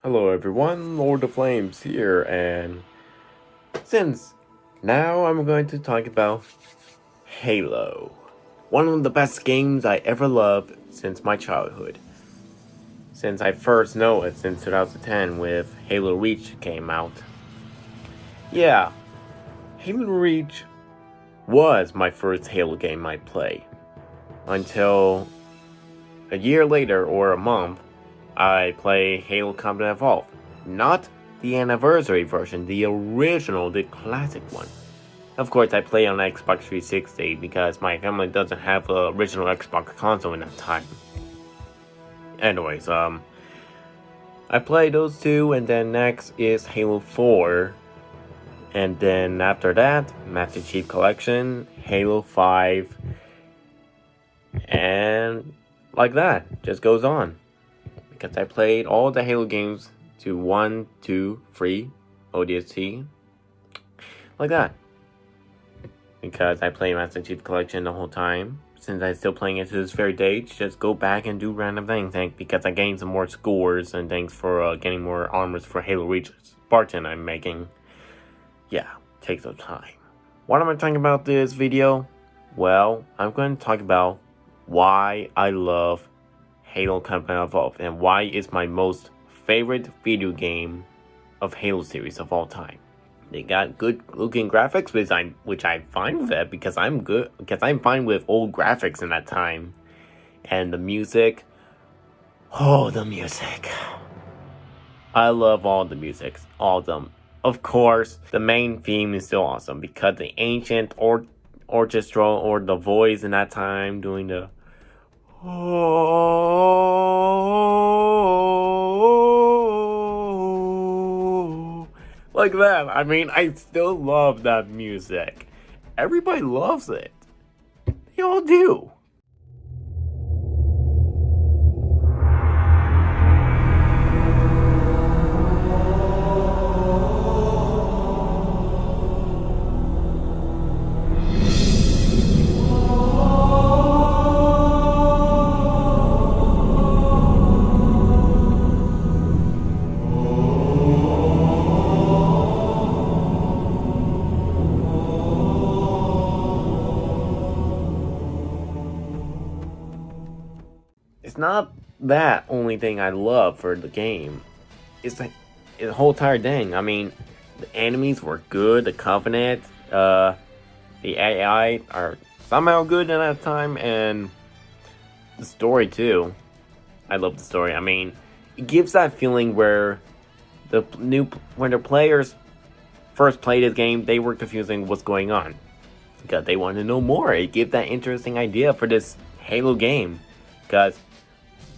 Hello everyone, Lord of Flames here, and since now I'm going to talk about Halo. One of the best games I ever loved since my childhood. Since I first know it since 2010 with Halo Reach came out. Yeah, Halo Reach was my first Halo game I played. Until a year later or a month, I play Halo Combat Evolved. Not the anniversary version, the original, the classic one. Of course, I play on Xbox 360 because my family doesn't have the original Xbox console in that time. Anyways, I play those two, and then next is Halo 4. And then after that, Master Chief Collection, Halo 5, and like that, just goes on. Because I played all the Halo games to 1, 2, 3, ODST, like that. Because I play Master Chief Collection the whole time, since I'm still playing it to this very day, just go back and do random things, because I gained some more scores and things for getting more armors for Halo Reach Spartan I'm making. Yeah, takes some time. What am I talking about this video? Well, I'm going to talk about why I love Halo Combat Evolved and why it's my most favorite video game of Halo series of all time. They got good looking graphics, which I'm fine with it because I'm fine with old graphics in that time. And the music, the music. I love all the musics, all of them. Of course, the main theme is still awesome because the ancient orchestral or the voice in that time doing the like that. I mean, I still love that music. Everybody loves it. They all do. It's not that only thing I love for the game. It's like the whole entire thing. I mean, the enemies were good. The Covenant, the AI are somehow good at that time, and the story too. I love the story. I mean, it gives that feeling where when the players first played this game, they were confusing what's going on because they wanted to know more. It gives that interesting idea for this Halo game because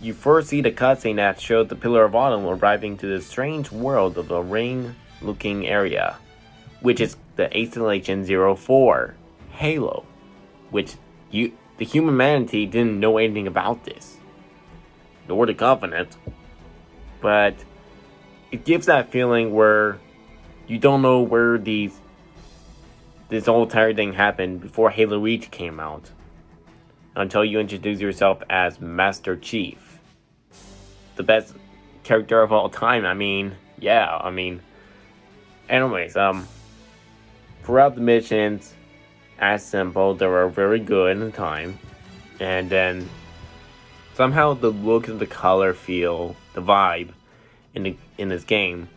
you first see the cutscene that showed the Pillar of Autumn arriving to the strange world of the ring-looking area, which is the Installation 04, Halo, which the humanity didn't know anything about this, nor the Covenant, but it gives that feeling where you don't know where this whole entire thing happened before Halo Reach came out, until you introduce yourself as Master Chief. The best character of all time. Anyways, throughout the missions, as simple, they were very good in the time, and then somehow the look and the color feel, the vibe in this game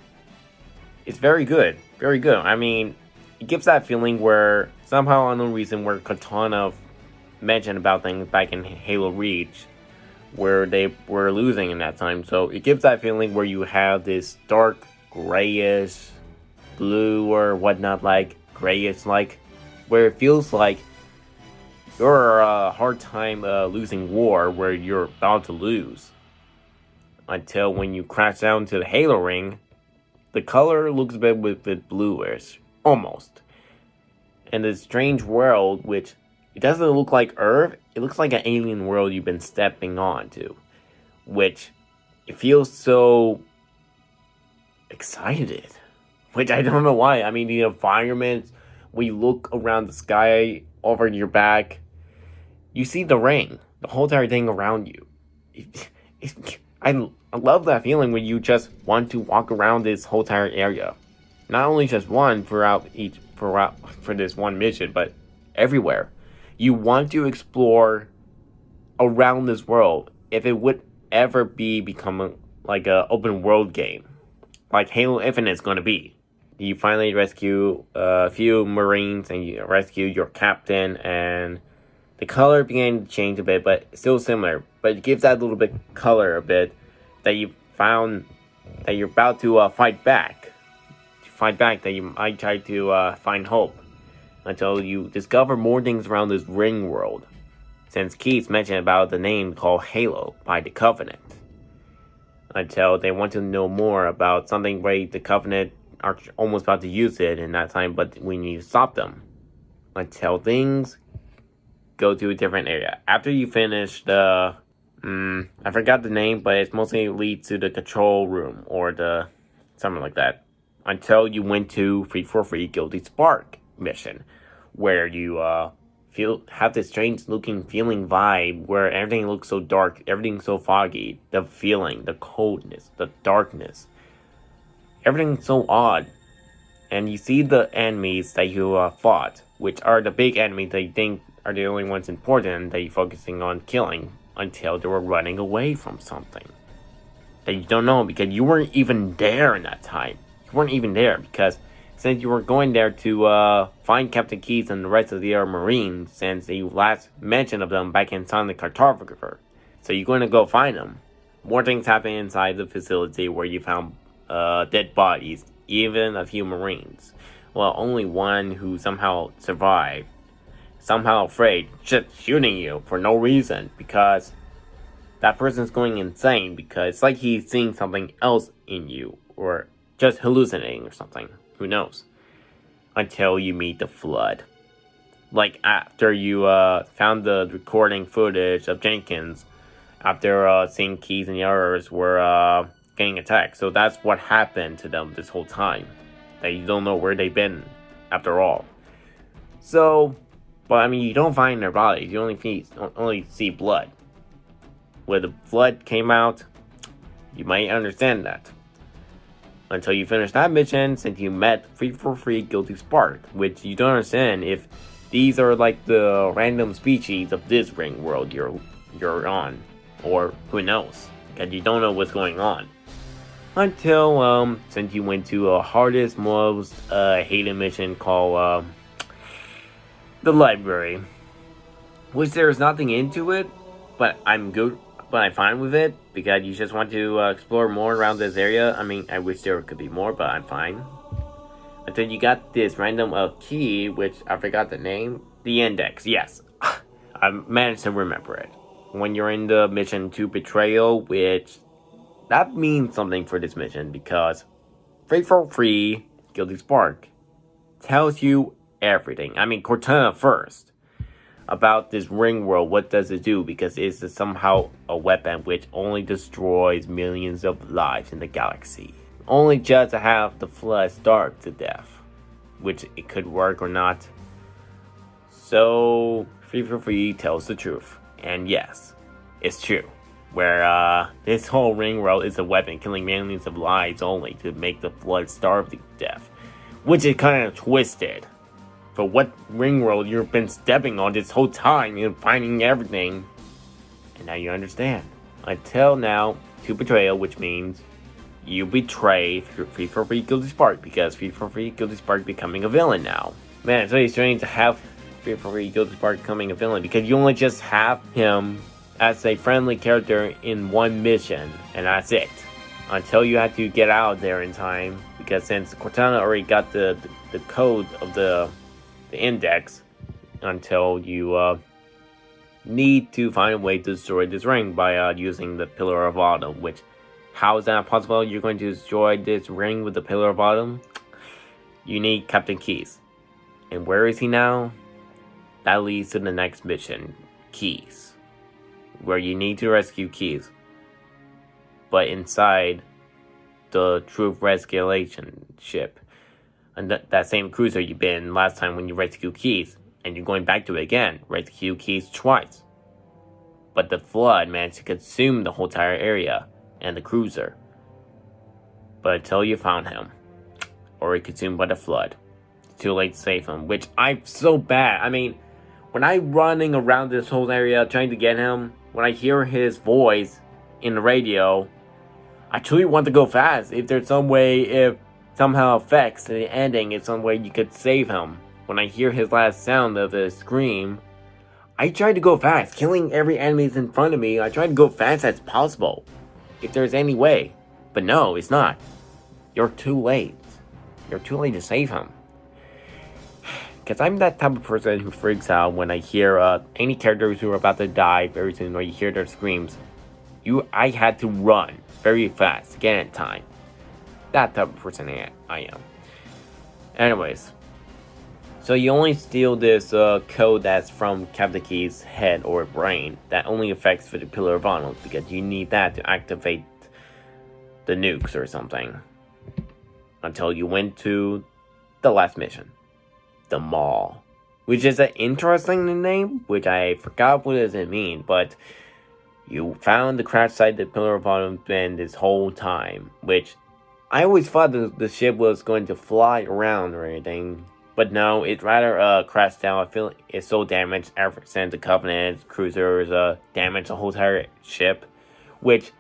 is very good, very good. I mean, it gives that feeling where somehow, unknown reason, where Katana mentioned about things back in Halo Reach, where they were losing in that time. So it gives that feeling where you have this dark grayish blue or whatnot, like grayish, like where it feels like you're a hard time losing war where you're about to lose, until when you crash down to the Halo ring, the color looks a bit bluish almost, and this strange world, which it doesn't look like Earth, it looks like an alien world you've been stepping onto, which it feels so excited, which I don't know why. I mean, the environment, when you look around the sky over your back, you see the ring, the whole entire thing around you. I love that feeling when you just want to walk around this whole entire area. Not only just one for this one mission, but everywhere. You want to explore around this world if it would ever become like a open world game, like Halo Infinite is going to be. You finally rescue a few Marines and you rescue your captain, and the color began to change a bit, but still similar. But it gives that little bit color a bit that you found that you're about to fight back. That you might try to find hope until you discover more things around this ring world. Since Keith mentioned about the name called Halo by the Covenant. Until they want to know more about something where the Covenant are almost about to use it in that time, but we need to stop them. Until things go to a different area. After you finish the... I forgot the name, but it mostly leads to the control room or the... something like that. Until you went to Free for Free Guilty Spark mission. Where you have this strange looking feeling vibe where everything looks so dark, everything's so foggy. The feeling, the coldness, the darkness. Everything's so odd. And you see the enemies that you fought, which are the big enemies that you think are the only ones important that you're focusing on killing until they were running away from something. That you don't know because you weren't even there in that time. You weren't even there because since you were going there to find Captain Keys and the rest of the other Marines since the last mention of them back in Sonic Cartographer. So you're going to go find them. More things happen inside the facility where you found dead bodies, even a few Marines. Well, only one who somehow survived. Somehow afraid, just shooting you for no reason because that person's going insane because it's like he's seeing something else in you or just hallucinating or something. Who knows? Until you meet the Flood. Like after you found the recording footage of Jenkins after seeing Keys and the others were getting attacked. So that's what happened to them this whole time. That you don't know where they've been after all. So, but I mean, you don't find their bodies. You only see blood. When the Flood came out, you might understand that. Until you finish that mission, since you met Free for Free Guilty Spark, which you don't understand if these are like the random species of this ring world you're on, or who knows, because you don't know what's going on. Until since you went to a hardest, most hated mission called the library, which there's nothing into it, but I'm fine with it because you just want to explore more around this area. I mean, I wish there could be more, but I'm fine. Until you got this random key, which I forgot the name. The index, yes. I managed to remember it. When you're in the mission to Betrayal, which that means something for this mission because Free for Free Guilty Spark tells you everything. I mean, Cortana first. About this ring world, what does it do? Because it's somehow a weapon which only destroys millions of lives in the galaxy. Only just to have the Flood starve to death. Which it could work or not. So, Free for Free tells the truth. And yes, it's true. Where this whole ring world is a weapon killing millions of lives only to make the Flood starve to death. Which is kind of twisted. For what ring world you've been stepping on this whole time and finding everything. And now you understand. Until now, to Betrayal, which means you betray Free for Free Guilty Spark because Free for Free Guilty Spark becoming a villain now. Man, it's really strange to have Free for Free Guilty Spark becoming a villain because you only just have him as a friendly character in one mission and that's it. Until you have to get out of there in time because since Cortana already got the code of the index until you need to find a way to destroy this ring by using the Pillar of Autumn, which how is that possible? You're going to destroy this ring with the Pillar of Autumn? You need Captain Keys. And where is he now? That leads to the next mission, Keys, where you need to rescue Keys. But inside the Truth Rescalation ship. And that same cruiser you've been last time when you rescued Keys. And you're going back to it again. Rescue Keys twice. But the Flood managed to consume the whole entire area. and the cruiser. But until you found him, or consumed by the flood, it's too late to save him, which I'm so bad. I mean, when I'm running around this whole area trying to get him, when I hear his voice in the radio, I truly want to go fast. If there's some way, if somehow affects the ending, if some way you could save him. When I hear his last sound of the scream, I try to go fast, killing every enemy in front of me. I try to go fast as possible, if there's any way. But no, it's not. You're too late. You're too late to save him. Because I'm that type of person who freaks out when I hear any characters who are about to die very soon, or you hear their screams. I had to run very fast to get in time. That type of person I am. Anyways. So you only steal this code that's from Captain Key's head or brain that only affects the Pillar of Honor, because you need that to activate the nukes or something. Until you went to the last mission. The Mall. Which is an interesting name, which I forgot what does it mean, but you found the crash site the Pillar of Honor been this whole time, which I always thought the ship was going to fly around or anything. But no, it rather crashed down. I feel it's so damaged ever since the Covenant cruisers damaged the whole entire ship. Which,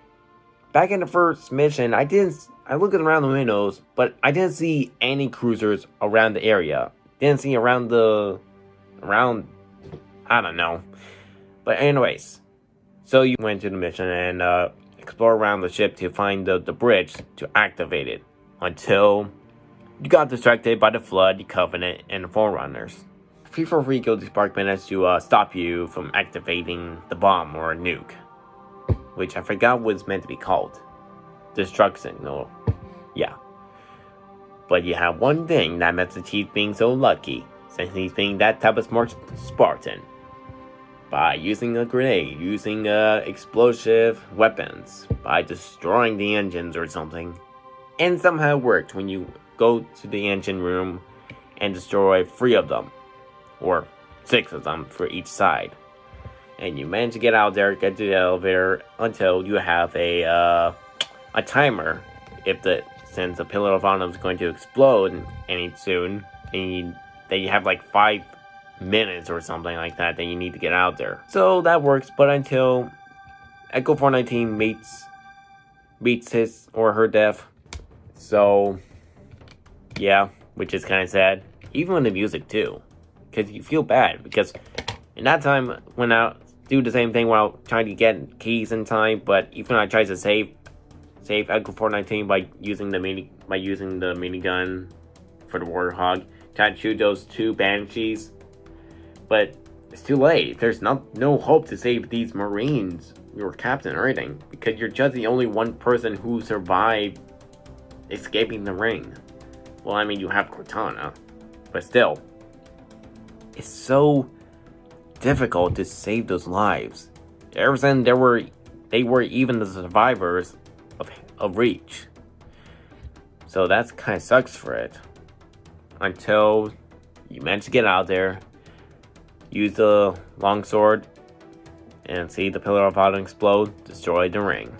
back in the first mission, I looked around the windows, but I didn't see any cruisers around the area. Didn't see I don't know. But anyways, so you went to the mission and explore around the ship to find the bridge to activate it. Until you got distracted by the Flood, the Covenant, and the Forerunners. Feel free to go to Spark Minutes to stop you from activating the bomb or nuke. Which I forgot what it's meant to be called. Destruct signal. Yeah. But you have one thing that makes the Chief being so lucky, since he's being that type of smart Spartan. By using a grenade, using explosive weapons, by destroying the engines or something. And somehow it worked when you go to the engine room and destroy 3 of them, or 6 of them for each side, and you manage to get out there, get to the elevator until you have a timer. Since the Pillar of Honor is going to explode any soon, and that you have like 5 minutes or something like that you need to get out there. So that works, but until Echo 419 meets his or her death. So yeah, which is kind of sad. Even with the music too. Because you feel bad. Because in that time, when I do the same thing while trying to get keys in time, but even when I try to save Echo 419 by using the minigun for the Warthog, try to shoot those 2 Banshees. But it's too late. There's no hope to save these Marines, your captain or anything. Because you're just the only one person who survived escaping the ring. Well, I mean, you have Cortana, but still, it's so difficult to save those lives. Ever since they were even the survivors of Reach. So that's kind of sucks for it. Until you manage to get out there, use the longsword, and see the Pillar of Honor explode, destroy the ring.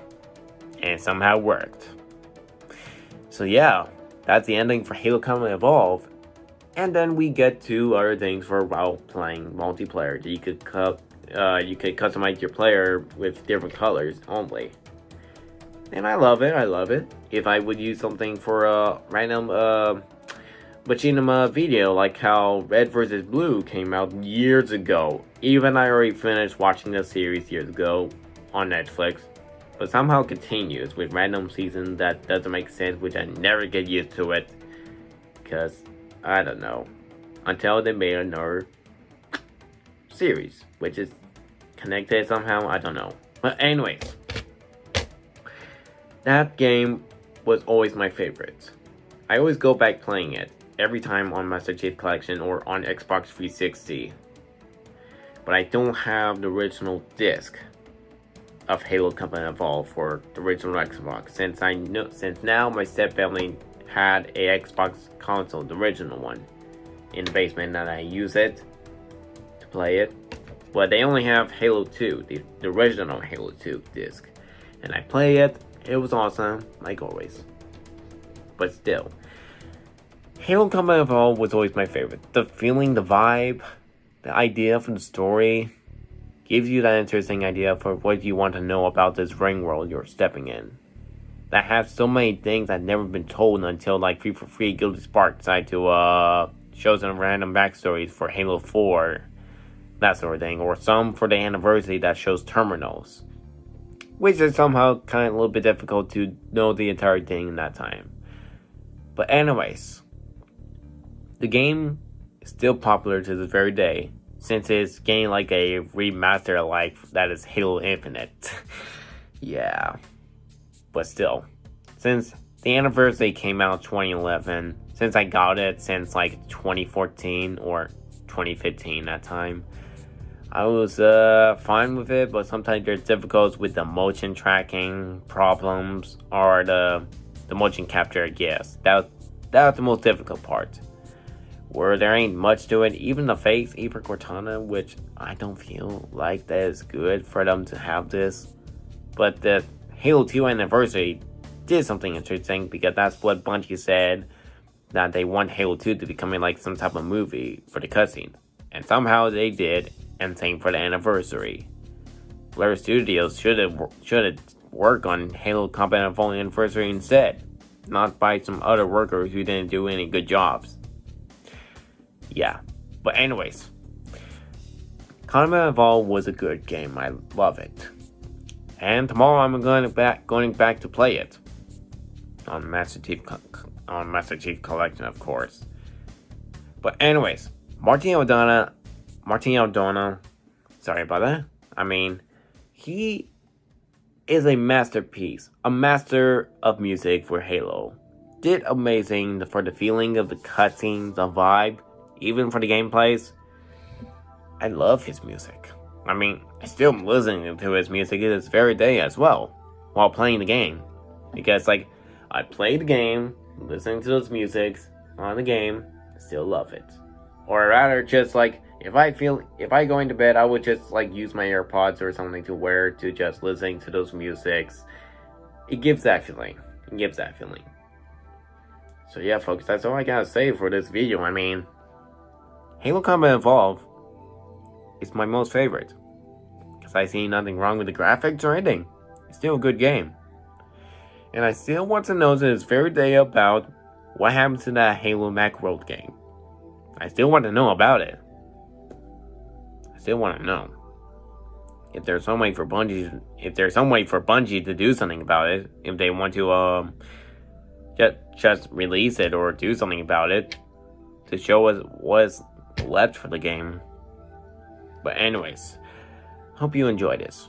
And it somehow worked. So yeah. That's the ending for Halo Combat Evolved. And then we get to other things for while playing multiplayer. You could customize your player with different colors only. And I love it. If I would use something for a random machinima video, like how Red vs. Blue came out years ago. Even I already finished watching the series years ago on Netflix. But somehow continues with random seasons that doesn't make sense, which I never get used to it. Because, I don't know. Until they made another series, which is connected somehow, I don't know. But anyways, that game was always my favorite. I always go back playing it, every time on Master Chief Collection or on Xbox 360. But I don't have the original disc of Halo Combat Evolved for the original Xbox, since now my stepfamily had a Xbox console, the original one, in the basement, and I use it to play it. But they only have Halo 2, the original Halo 2 disc, and I play it, It was awesome, like always. But still, Halo Combat Evolved was always my favorite. The feeling, the vibe, the idea for the story gives you that interesting idea for what you want to know about this ring world you're stepping in. That has so many things that never been told until like 343 Guilty Spark decided to show some random backstories for Halo 4, that sort of thing, or some for the anniversary that shows terminals, which is somehow kind of a little bit difficult to know the entire thing in that time. But anyways, the game is still popular to this very day, since it's getting like a remaster like that is Halo Infinite. Yeah. But still, since the anniversary came out in 2011, since I got it since like 2014 or 2015 that time, I was fine with it, but sometimes there's difficulties with the motion tracking problems or the motion capture, I guess. That was the most difficult part. Where there ain't much to it, even the face, even Cortana, which I don't feel like that is good for them to have this. But the Halo 2 anniversary did something interesting, because that's what Bungie said, that they want Halo 2 to become like some type of movie for the cutscene. And somehow they did, and same for the anniversary. Blur Studios should have worked on Halo Combat Evolved Anniversary instead, not by some other workers who didn't do any good jobs. Yeah, but anyways, Combat Evolved was a good game. I love it, and tomorrow I'm going back to play it on Master Chief Collection, of course. But anyways, Martin O'Donnell, sorry about that. I mean, he is a masterpiece, a master of music for Halo. Did amazing for the feeling of the cutscenes, the vibe. Even for the gameplays, I love his music. I mean, I still am listening to his music to this very day as well, while playing the game. Because, like, I play the game, listening to those musics on the game, still love it. Or rather, just like, if I go into bed, I would just, like, use my AirPods or something to wear to just listening to those musics. It gives that feeling. So yeah, folks, that's all I gotta say for this video. I mean, Halo Combat Evolved is my most favorite, because I see nothing wrong with the graphics or anything. It's still a good game. And I still want to know to this very day about what happened to that Halo Macworld game. I still want to know about it. I still want to know. If there's some way for Bungie to do something about it, if they want to just release it or do something about it to show us what's left for the game. But anyways, hope you enjoyed this.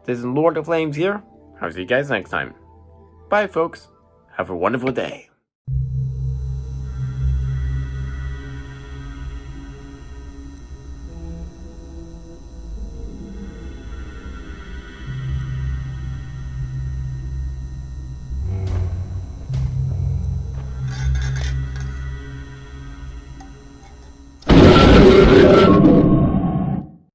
This is Lord of Flames here. I'll see you guys next time. Bye, folks. Have a wonderful day.